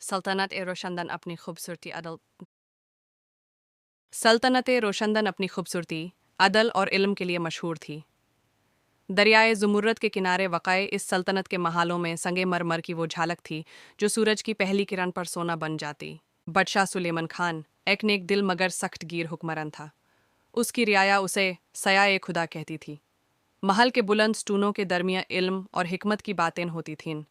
सल्तनत रोशनदन अपनी खूबसूरती, अदल और इल्म के लिए मशहूर थी। दरियाए ज़ुमुर्रद के किनारे वाक़ए इस सल्तनत के महालों में संगे मरमर की वो झालक थी जो सूरज की पहली किरण पर सोना बन जाती। बादशाह सुलेमान खान एक नेक दिल मगर सख्त गिर हुक्मरान था। उसकी रियाया उसे सयाए खुदा कहती थी। महल के बुलंद स्टूनों के दरमियान इल्म और हिकमत की बातें होती थीं,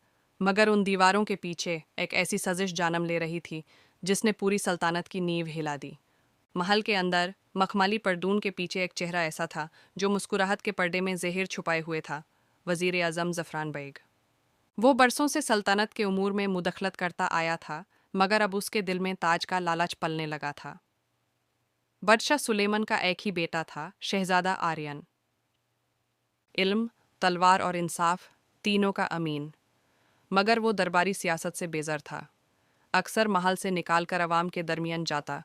मगर उन दीवारों के पीछे एक ऐसी सजिश जानम ले रही थी जिसने पूरी सल्तनत की नींव हिला दी। महल के अंदर मखमली परदून के पीछे एक चेहरा ऐसा था जो मुस्कुराहट के पर्दे में जहर छुपाए हुए था, वजीर आज़म ज़फ़रान बेग। वो बरसों से सल्तनत के उमूर में मुदखलत करता आया था, मगर अब उसके दिल में ताज का लालच पलने लगा था। बादशाह सुलेमान का एक ही बेटा था, शहजादा आर्यन। इल्म, तलवार और इंसाफ तीनों का अमीन, मगर वो दरबारी सियासत से बेज़र था। अक्सर महल से निकाल कर अवाम के दरमियान जाता,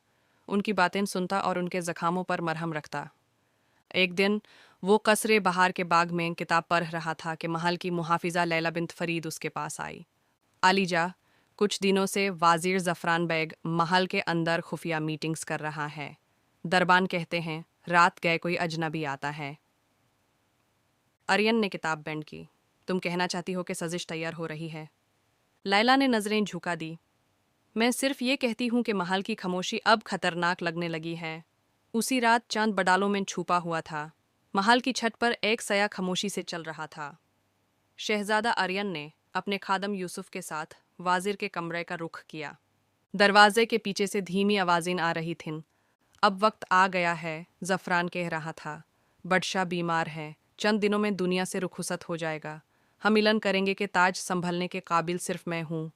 उनकी बातें सुनता और उनके ज़ख़ामों पर मरहम रखता। एक दिन वो कसरे बहार के बाग में किताब पढ़ रहा था कि महल की मुहाफ़िज़ा लैला बिन्त फ़रीद उसके पास आई। आलीजा, कुछ दिनों से वाज़िर ज़फ़रान बेग महल के अंदर खुफिया मीटिंग्स कर रहा है। दरबान कहते हैं रात गए कोई अजनबी आता है। आर्यन ने किताब बेंड की। तुम कहना चाहती हो कि सजिश तैयार हो रही है? लैला ने नज़रें झुका दी। मैं सिर्फ ये कहती हूँ कि महल की खामोशी अब खतरनाक लगने लगी है। उसी रात चांद बडालों में छुपा हुआ था। महल की छत पर एक सया खामोशी से चल रहा था। शहजादा आर्यन ने अपने खादम यूसुफ के साथ वाजिर के कमरे का रुख किया। दरवाजे के पीछे से धीमी आवाज़ें आ रही थीं। अब वक्त आ गया है, ज़फ़रान कह रहा था। बादशाह बीमार है, चंद दिनों में दुनिया से रुखसत हो जाएगा। हम मिलन करेंगे कि ताज संभलने के काबिल सिर्फ मैं हूँ।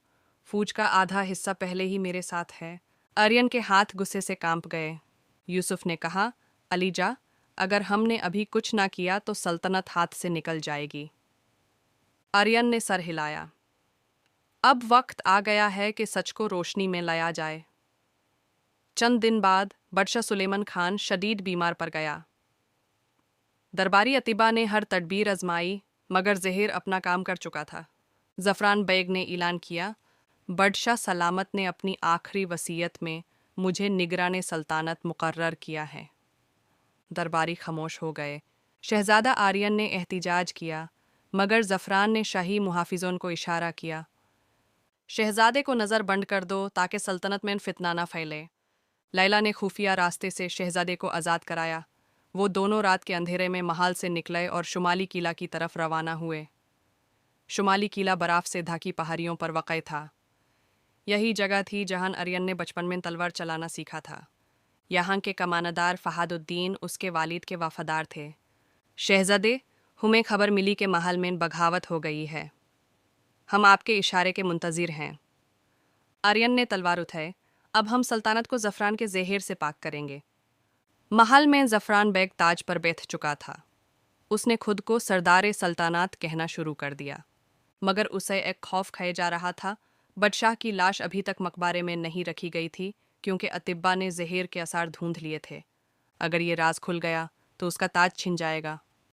फौज का आधा हिस्सा पहले ही मेरे साथ है। आर्यन के हाथ गुस्से से कांप गए। यूसुफ ने कहा, अलीजा, अगर हमने अभी कुछ ना किया तो सल्तनत हाथ से निकल जाएगी। आर्यन ने सर हिलाया। अब वक्त आ गया है कि सच को रोशनी में लाया जाए। चंद दिन बाद बादशाह सुलेमान खान शदीद बीमार पड़ गया। दरबारी अतिबा ने हर तदबीर आजमाई, मगर जहर अपना काम कर चुका था। ज़फ़रान बेग ने ऐलान किया, बादशाह सलामत ने अपनी आखिरी वसीयत में मुझे निगरान सल्तनत मुकर्रर किया है। दरबारी खामोश हो गए। शहजादा आर्यन ने एहतिजाज किया, मगर ज़फ़रान ने शाही मुहाफ़िज़ों को इशारा किया, शहजादे को नज़र बंद कर दो ताकि सल्तनत में फितना न फैले। लैला ने खुफिया रास्ते से शहजादे को आज़ाद कराया। वो दोनों रात के अंधेरे में महल से निकले और शुमाली किला की तरफ रवाना हुए। शुमाली किला बर्फ़ से ढकी पहाड़ियों पर वाक़ था। यही जगह थी जहां आर्यन ने बचपन में तलवार चलाना सीखा था। यहाँ के कमानदार फ़हादुद्दीन उसके वालिद के वफ़ादार थे। शहज़ादे, हमें खबर मिली कि महल में बगावत हो गई है। हम आपके इशारे के मुंतज़िर हैं। आर्यन ने तलवार उठाई। अब हम सल्तनत को ज़फ़रान के ज़हर से पाक करेंगे। महल में ज़फ़रान बेग ताज पर बैठ चुका था। उसने खुद को सरदार सल्तनत कहना शुरू कर दिया, मगर उसे एक खौफ खाए जा रहा था। बादशाह की लाश अभी तक मकबरे में नहीं रखी गई थी, क्योंकि अतिब्बा ने जहर के असर ढूंढ लिए थे। अगर ये राज खुल गया तो उसका ताज छिन जाएगा।